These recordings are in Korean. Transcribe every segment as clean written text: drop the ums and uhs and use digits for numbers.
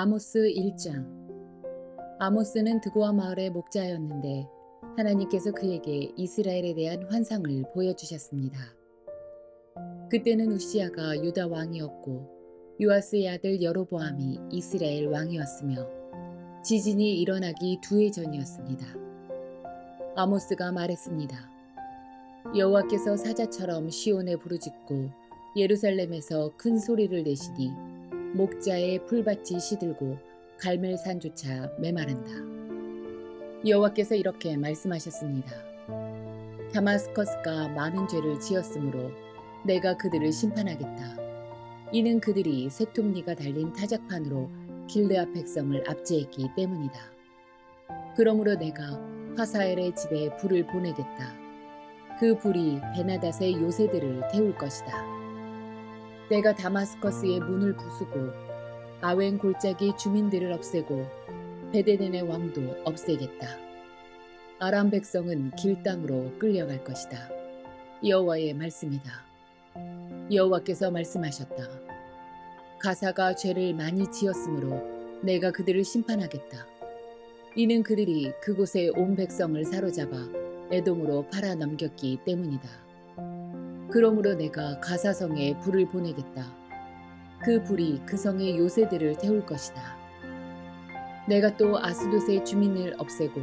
아모스 1장. 아모스는 드고아 마을의 목자였는데 하나님께서 그에게 이스라엘에 대한 환상을 보여주셨습니다. 그때는 우시아가 유다 왕이었고 요아스의 아들 여로보암이 이스라엘 왕이었으며 지진이 일어나기 2해 전이었습니다. 아모스가 말했습니다. 여호와께서 사자처럼 시온에 부르짖고 예루살렘에서 큰 소리를 내시니 목자의 풀밭이 시들고 갈멜산조차 메마른다. 여호와께서 이렇게 말씀하셨습니다. 다마스커스가 많은 죄를 지었으므로 내가 그들을 심판하겠다. 이는 그들이 새톱니가 달린 타작판으로 길르앗 백성을 압제했기 때문이다. 그러므로 내가 하사엘의 집에 불을 보내겠다. 그 불이 베나닷의 요새들을 태울 것이다. 내가 다마스커스의 문을 부수고 아웬 골짜기 주민들을 없애고 베데덴의 왕도 없애겠다. 아람 백성은 길 땅으로 끌려갈 것이다. 여호와의 말씀이다. 여호와께서 말씀하셨다. 가사가 죄를 많이 지었으므로 내가 그들을 심판하겠다. 이는 그들이 그곳에 온 백성을 사로잡아 에돔으로 팔아 넘겼기 때문이다. 그러므로 내가 가사성에 불을 보내겠다. 그 불이 그 성의 요새들을 태울 것이다. 내가 또 아스돗의 주민을 없애고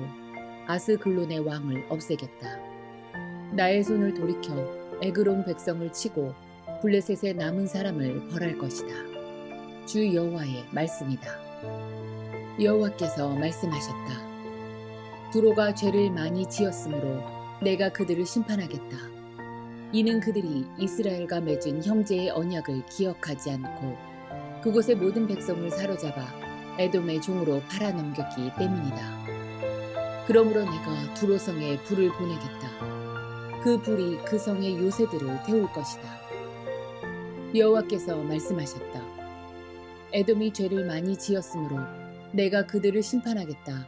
아스글론의 왕을 없애겠다. 나의 손을 돌이켜 에그론 백성을 치고 블레셋의 남은 사람을 벌할 것이다. 주 여호와의 말씀이다. 여호와께서 말씀하셨다. 두로가 죄를 많이 지었으므로 내가 그들을 심판하겠다. 이는 그들이 이스라엘과 맺은 형제의 언약을 기억하지 않고 그곳의 모든 백성을 사로잡아 에돔의 종으로 팔아넘겼기 때문이다. 그러므로 내가 두로성에 불을 보내겠다. 그 불이 그 성의 요새들을 태울 것이다. 여호와께서 말씀하셨다. 에돔이 죄를 많이 지었으므로 내가 그들을 심판하겠다.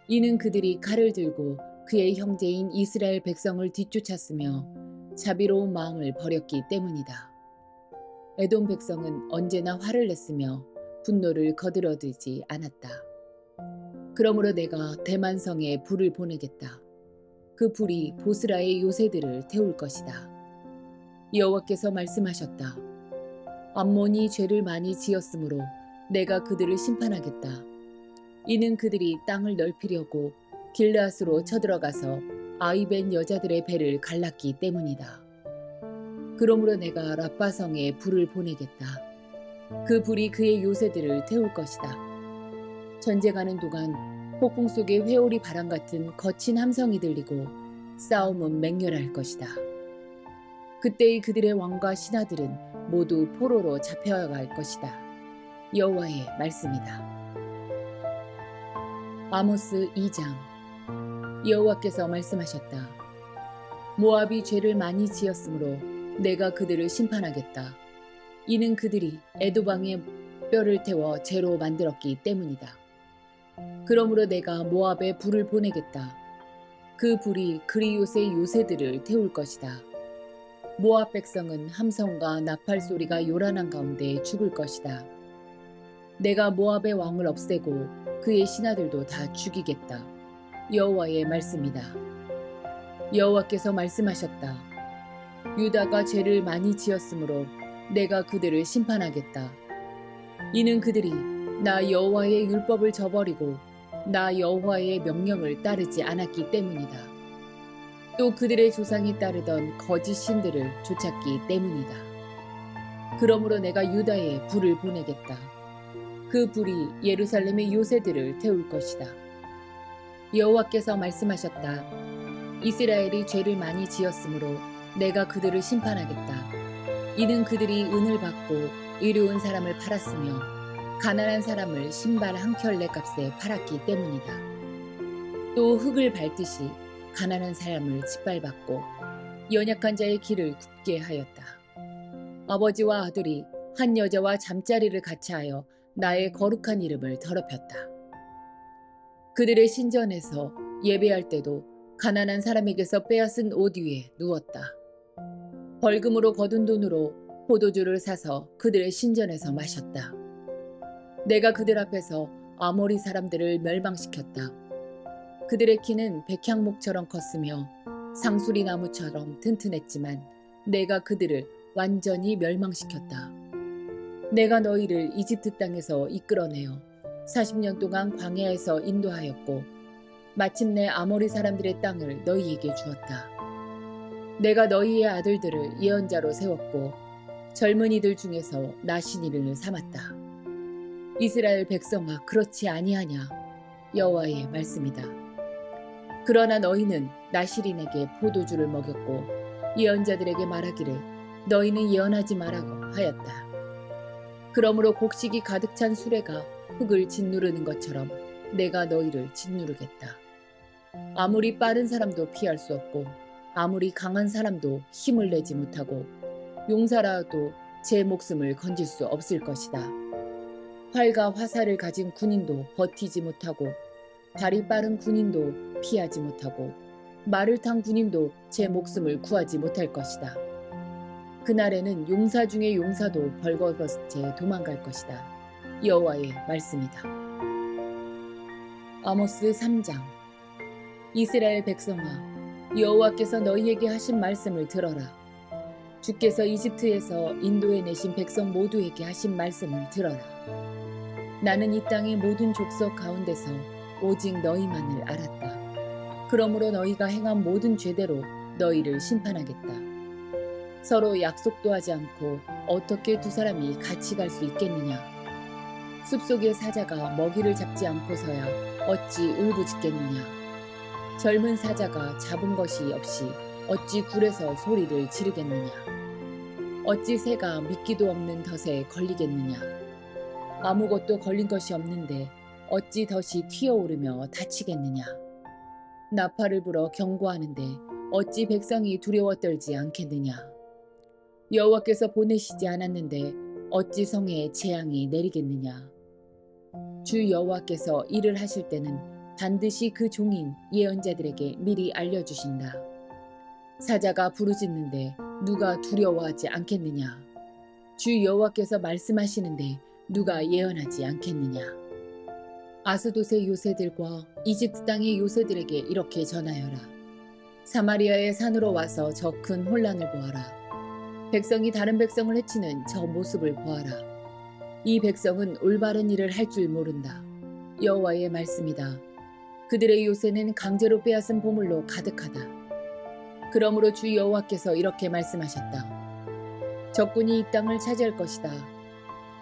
이는 그들이 칼을 들고 그의 형제인 이스라엘 백성을 뒤쫓았으며 자비로운 마음을 버렸기 때문이다. 에돔 백성은 언제나 화를 냈으며 분노를 거들어들지 않았다. 그러므로 내가 대만성에 불을 보내겠다. 그 불이 보스라의 요새들을 태울 것이다. 여호와께서 말씀하셨다. 암몬이 죄를 많이 지었으므로 내가 그들을 심판하겠다. 이는 그들이 땅을 넓히려고 길르앗으로 쳐들어가서 아이벤 여자들의 배를 갈랐기 때문이다. 그러므로 내가 라빠성에 불을 보내겠다. 그 불이 그의 요새들을 태울 것이다. 전쟁하는 동안 폭풍 속에 회오리 바람 같은 거친 함성이 들리고 싸움은 맹렬할 것이다. 그때의 그들의 왕과 신하들은 모두 포로로 잡혀갈 것이다. 여호와의 말씀이다. 아모스 2장. 여호와께서 말씀하셨다. 모압이 죄를 많이 지었으므로 내가 그들을 심판하겠다. 이는 그들이 에도방의 뼈를 태워 재로 만들었기 때문이다. 그러므로 내가 모압에 불을 보내겠다. 그 불이 그리옷의 요새들을 태울 것이다. 모압 백성은 함성과 나팔 소리가 요란한 가운데 죽을 것이다. 내가 모압의 왕을 없애고 그의 신하들도 다 죽이겠다. 여호와의 말씀이다. 여호와께서 말씀하셨다. 유다가 죄를 많이 지었으므로 내가 그들을 심판하겠다. 이는 그들이 나 여호와의 율법을 저버리고 나 여호와의 명령을 따르지 않았기 때문이다. 또 그들의 조상이 따르던 거짓 신들을 쫓았기 때문이다. 그러므로 내가 유다에 불을 보내겠다. 그 불이 예루살렘의 요새들을 태울 것이다. 여호와께서 말씀하셨다. 이스라엘이 죄를 많이 지었으므로 내가 그들을 심판하겠다. 이는 그들이 은을 받고 의로운 사람을 팔았으며 가난한 사람을 신발 한 켤레 값에 팔았기 때문이다. 또 흙을 밟듯이 가난한 사람을 짓밟았고 연약한 자의 길을 굽게 하였다. 아버지와 아들이 한 여자와 잠자리를 같이하여 나의 거룩한 이름을 더럽혔다. 그들의 신전에서 예배할 때도 가난한 사람에게서 빼앗은 옷 위에 누웠다. 벌금으로 거둔 돈으로 포도주를 사서 그들의 신전에서 마셨다. 내가 그들 앞에서 아모리 사람들을 멸망시켰다. 그들의 키는 백향목처럼 컸으며 상수리 나무처럼 튼튼했지만 내가 그들을 완전히 멸망시켰다. 내가 너희를 이집트 땅에서 이끌어내어 40년 동안 광야에서 인도하였고 마침내 아모리 사람들의 땅을 너희에게 주었다. 내가 너희의 아들들을 예언자로 세웠고 젊은이들 중에서 나신이를 삼았다. 이스라엘 백성아, 그렇지 아니하냐? 여호와의 말씀이다. 그러나 너희는 나실인에게 포도주를 먹였고 예언자들에게 말하기를 너희는 예언하지 말라고 하였다. 그러므로 곡식이 가득 찬 수레가 흙을 짓누르는 것처럼 내가 너희를 짓누르겠다. 아무리 빠른 사람도 피할 수 없고 아무리 강한 사람도 힘을 내지 못하고 용사라도 제 목숨을 건질 수 없을 것이다. 활과 화살을 가진 군인도 버티지 못하고 발이 빠른 군인도 피하지 못하고 말을 탄 군인도 제 목숨을 구하지 못할 것이다. 그날에는 용사 중에 용사도 벌거벗은 채 도망갈 것이다. 여호와의 말씀이다. 아모스 3장. 이스라엘 백성아, 여호와께서 너희에게 하신 말씀을 들어라. 주께서 이집트에서 인도해 내신 백성 모두에게 하신 말씀을 들어라. 나는 이 땅의 모든 족속 가운데서 오직 너희만을 알았다. 그러므로 너희가 행한 모든 죄대로 너희를 심판하겠다. 서로 약속도 하지 않고 어떻게 두 사람이 같이 갈 수 있겠느냐? 숲속의 사자가 먹이를 잡지 않고서야 어찌 울부짖겠느냐? 젊은 사자가 잡은 것이 없이 어찌 굴에서 소리를 지르겠느냐? 어찌 새가 미끼도 없는 덫에 걸리겠느냐? 아무것도 걸린 것이 없는데 어찌 덫이 튀어오르며 다치겠느냐? 나팔을 불어 경고하는데 어찌 백성이 두려워 떨지 않겠느냐? 여호와께서 보내시지 않았는데 어찌 성에 재앙이 내리겠느냐? 주 여호와께서 일을 하실 때는 반드시 그 종인 예언자들에게 미리 알려주신다. 사자가 부르짖는데 누가 두려워하지 않겠느냐? 주 여호와께서 말씀하시는데 누가 예언하지 않겠느냐? 아스돗의 요새들과 이집트 땅의 요새들에게 이렇게 전하여라. 사마리아의 산으로 와서 저 큰 혼란을 보아라. 백성이 다른 백성을 해치는 저 모습을 보아라. 이 백성은 올바른 일을 할 줄 모른다. 여호와의 말씀이다. 그들의 요새는 강제로 빼앗은 보물로 가득하다. 그러므로 주 여호와께서 이렇게 말씀하셨다. 적군이 이 땅을 차지할 것이다.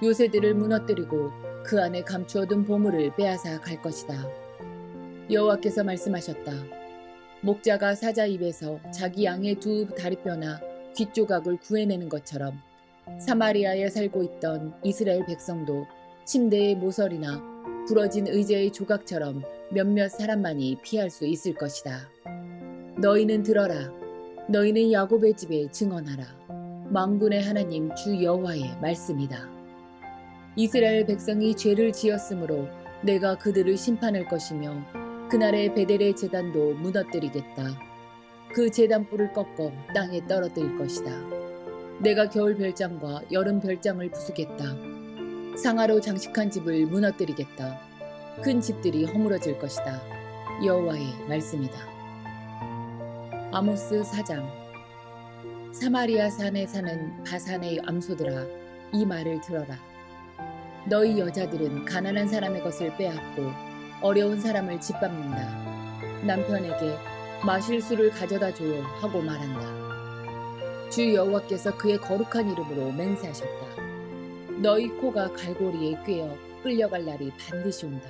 요새들을 무너뜨리고 그 안에 감추어둔 보물을 빼앗아 갈 것이다. 여호와께서 말씀하셨다. 목자가 사자 입에서 자기 양의 두 다리뼈나 귓조각을 구해내는 것처럼 사마리아에 살고 있던 이스라엘 백성도 침대의 모서리나 부러진 의자의 조각처럼 몇몇 사람만이 피할 수 있을 것이다. 너희는 들어라. 너희는 야곱의 집에 증언하라. 만군의 하나님 주 여호와의 말씀이다. 이스라엘 백성이 죄를 지었으므로 내가 그들을 심판할 것이며 그날의 베델의 제단도 무너뜨리겠다. 그 제단 뿔을 꺾어 땅에 떨어뜨릴 것이다. 내가 겨울 별장과 여름 별장을 부수겠다. 상아로 장식한 집을 무너뜨리겠다. 큰 집들이 허물어질 것이다. 여호와의 말씀이다. 아모스 4장. 사마리아 산에 사는 바산의 암소들아, 이 말을 들어라. 너희 여자들은 가난한 사람의 것을 빼앗고 어려운 사람을 짓밟는다. 남편에게 마실 술을 가져다 줘요 하고 말한다. 주 여호와께서 그의 거룩한 이름으로 맹세하셨다. 너희 코가 갈고리에 꿰어 끌려갈 날이 반드시 온다.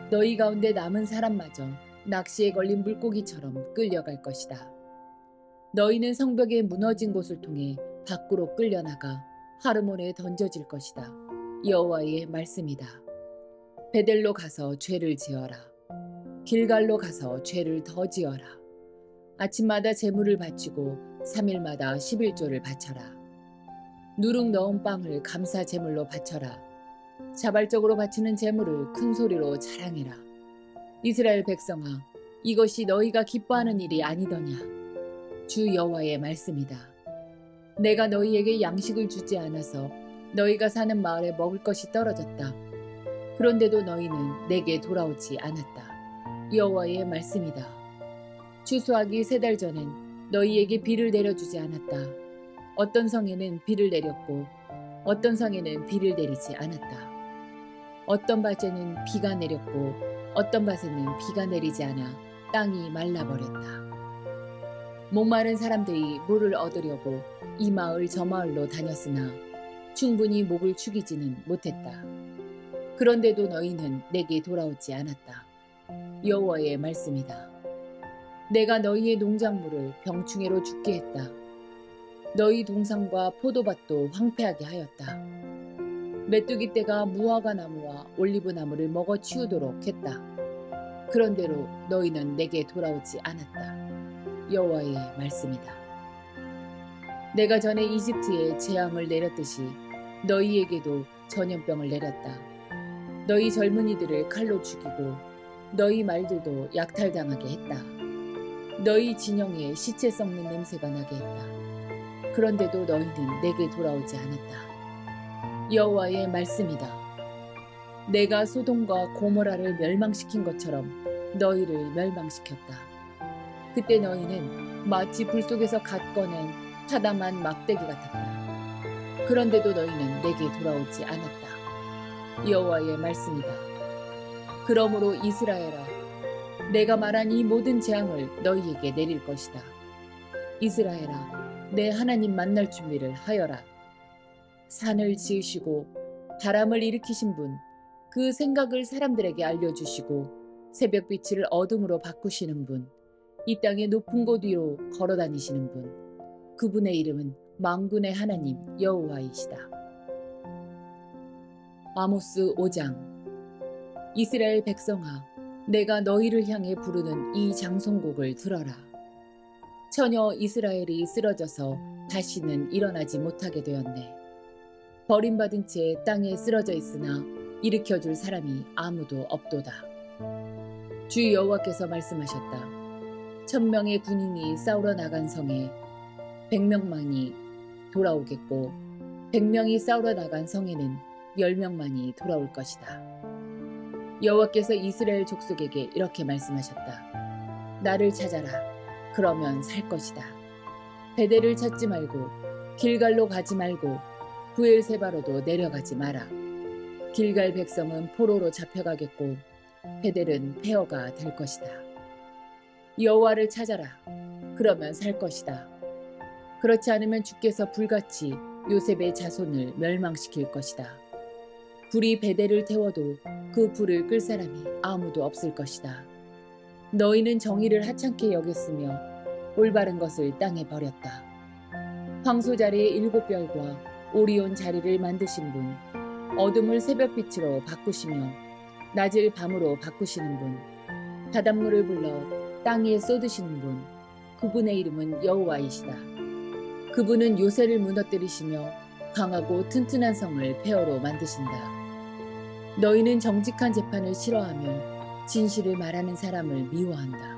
너희 가운데 남은 사람마저 낚시에 걸린 물고기처럼 끌려갈 것이다. 너희는 성벽의 무너진 곳을 통해 밖으로 끌려나가 하르몬에 던져질 것이다. 여호와의 말씀이다. 베델로 가서 죄를 지어라. 길갈로 가서 죄를 더 지어라. 아침마다 제물을 바치고 3일마다 11조를 바쳐라. 누룩 넣은 빵을 감사 제물로 바쳐라. 자발적으로 바치는 제물을 큰 소리로 자랑해라. 이스라엘 백성아, 이것이 너희가 기뻐하는 일이 아니더냐? 주 여호와의 말씀이다. 내가 너희에게 양식을 주지 않아서 너희가 사는 마을에 먹을 것이 떨어졌다. 그런데도 너희는 내게 돌아오지 않았다. 여호와의 말씀이다. 추수하기 3달 전엔 너희에게 비를 내려주지 않았다. 어떤 성에는 비를 내렸고 어떤 성에는 비를 내리지 않았다. 어떤 밭에는 비가 내렸고 어떤 밭에는 비가 내리지 않아 땅이 말라버렸다. 목마른 사람들이 물을 얻으려고 이 마을 저 마을로 다녔으나 충분히 목을 축이지는 못했다. 그런데도 너희는 내게 돌아오지 않았다. 여호와의 말씀이다. 내가 너희의 농작물을 병충해로 죽게 했다. 너희 동산과 포도밭도 황폐하게 하였다. 메뚜기 떼가 무화과 나무와 올리브 나무를 먹어 치우도록 했다. 그런대로 너희는 내게 돌아오지 않았다. 여호와의 말씀이다. 내가 전에 이집트에 재앙을 내렸듯이 너희에게도 전염병을 내렸다. 너희 젊은이들을 칼로 죽이고 너희 말들도 약탈당하게 했다. 너희 진영에 시체 썩는 냄새가 나게 했다. 그런데도 너희는 내게 돌아오지 않았다. 여호와의 말씀이다. 내가 소돔과 고모라를 멸망시킨 것처럼 너희를 멸망시켰다. 그때 너희는 마치 불 속에서 갓 꺼낸 타담한 막대기 같았다. 그런데도 너희는 내게 돌아오지 않았다. 여호와의 말씀이다. 그러므로 이스라엘아, 내가 말한 이 모든 재앙을 너희에게 내릴 것이다. 이스라엘아, 내 하나님 만날 준비를 하여라. 산을 지으시고 바람을 일으키신 분, 그 생각을 사람들에게 알려주시고 새벽빛을 어둠으로 바꾸시는 분, 이 땅의 높은 곳 위로 걸어 다니시는 분, 그분의 이름은 만군의 하나님 여호와이시다. 아모스 5장. 이스라엘 백성아, 내가 너희를 향해 부르는 이 장송곡을 들어라. 처녀 이스라엘이 쓰러져서 다시는 일어나지 못하게 되었네. 버림받은 채 땅에 쓰러져 있으나 일으켜줄 사람이 아무도 없도다. 주 여호와께서 말씀하셨다. 1000명의 군인이 싸우러 나간 성에 100명만이 돌아오겠고 100명이 싸우러 나간 성에는 10명만이 돌아올 것이다. 여호와께서 이스라엘 족속에게 이렇게 말씀하셨다. 나를 찾아라. 그러면 살 것이다. 베델을 찾지 말고 길갈로 가지 말고 브엘세바로도 내려가지 마라. 길갈 백성은 포로로 잡혀가겠고 베델은 폐허가 될 것이다. 여호와를 찾아라. 그러면 살 것이다. 그렇지 않으면 주께서 불같이 요셉의 자손을 멸망시킬 것이다. 불이 베델을 태워도 그 불을 끌 사람이 아무도 없을 것이다. 너희는 정의를 하찮게 여겼으며 올바른 것을 땅에 버렸다. 황소 자리에 7별과 오리온 자리를 만드신 분, 어둠을 새벽빛으로 바꾸시며 낮을 밤으로 바꾸시는 분, 바닷물을 불러 땅 위에 쏟으시는 분, 그분의 이름은 여호와이시다. 그분은 요새를 무너뜨리시며 강하고 튼튼한 성을 폐허로 만드신다. 너희는 정직한 재판을 싫어하며 진실을 말하는 사람을 미워한다.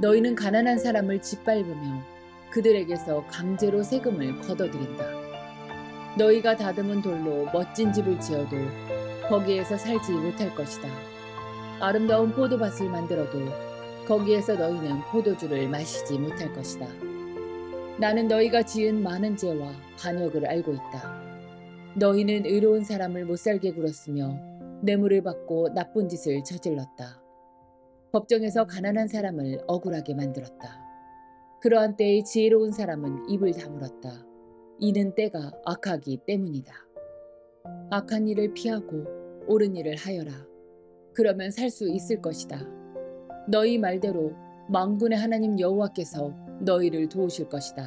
너희는 가난한 사람을 짓밟으며 그들에게서 강제로 세금을 걷어들인다. 너희가 다듬은 돌로 멋진 집을 지어도 거기에서 살지 못할 것이다. 아름다운 포도밭을 만들어도 거기에서 너희는 포도주를 마시지 못할 것이다. 나는 너희가 지은 많은 죄와 반역을 알고 있다. 너희는 의로운 사람을 못살게 굴었으며 뇌물을 받고 나쁜 짓을 저질렀다. 법정에서 가난한 사람을 억울하게 만들었다. 그러한 때에 지혜로운 사람은 입을 다물었다. 이는 때가 악하기 때문이다. 악한 일을 피하고 옳은 일을 하여라. 그러면 살 수 있을 것이다. 너희 말대로 만군의 하나님 여호와께서 너희를 도우실 것이다.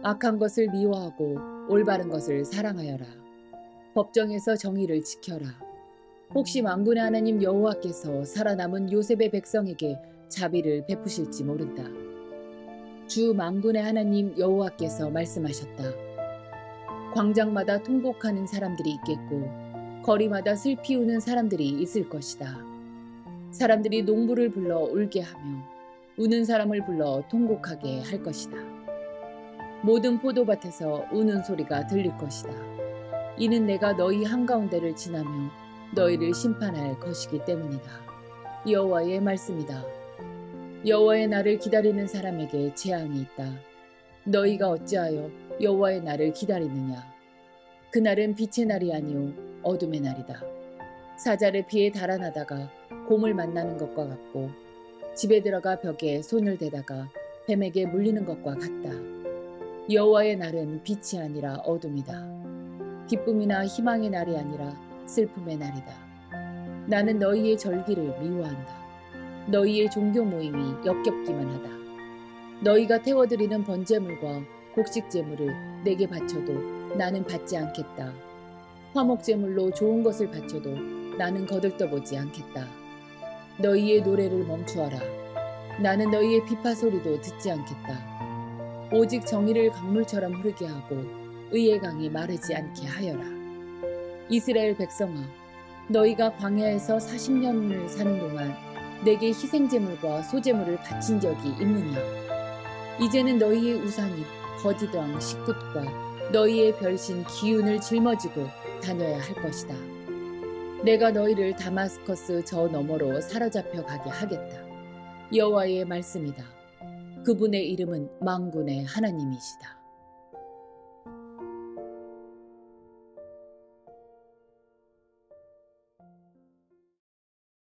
악한 것을 미워하고 올바른 것을 사랑하여라. 법정에서 정의를 지켜라. 혹시 만군의 하나님 여호와께서 살아남은 요셉의 백성에게 자비를 베푸실지 모른다. 주 만군의 하나님 여호와께서 말씀하셨다. 광장마다 통곡하는 사람들이 있겠고 거리마다 슬피 우는 사람들이 있을 것이다. 사람들이 농부를 불러 울게 하며 우는 사람을 불러 통곡하게 할 것이다. 모든 포도밭에서 우는 소리가 들릴 것이다. 이는 내가 너희 한가운데를 지나며 너희를 심판할 것이기 때문이다. 여호와의 말씀이다. 여호와의 날을 기다리는 사람에게 재앙이 있다. 너희가 어찌하여 여호와의 날을 기다리느냐? 그날은 빛의 날이 아니요 어둠의 날이다. 사자를 피해 달아나다가 곰을 만나는 것과 같고 집에 들어가 벽에 손을 대다가 뱀에게 물리는 것과 같다. 여호와의 날은 빛이 아니라 어둠이다. 기쁨이나 희망의 날이 아니라 슬픔의 날이다. 나는 너희의 절기를 미워한다. 너희의 종교 모임이 역겹기만 하다. 너희가 태워드리는 번제물과 곡식제물을 내게 바쳐도 나는 받지 않겠다. 화목제물로 좋은 것을 바쳐도 나는 거들떠보지 않겠다. 너희의 노래를 멈추어라. 나는 너희의 비파 소리도 듣지 않겠다. 오직 정의를 강물처럼 흐르게 하고 의의 강이 마르지 않게 하여라. 이스라엘 백성아, 너희가 광야에서 40년을 사는 동안 내게 희생제물과 소제물을 바친 적이 있느냐? 이제는 너희의 우상이 거짓왕 식굿과 너희의 별신 기운을 짊어지고 다녀야 할 것이다. 내가 너희를 다마스커스 저 너머로 사로잡혀 가게 하겠다. 여호와의 말씀이다. 그분의 이름은 만군의 하나님이시다.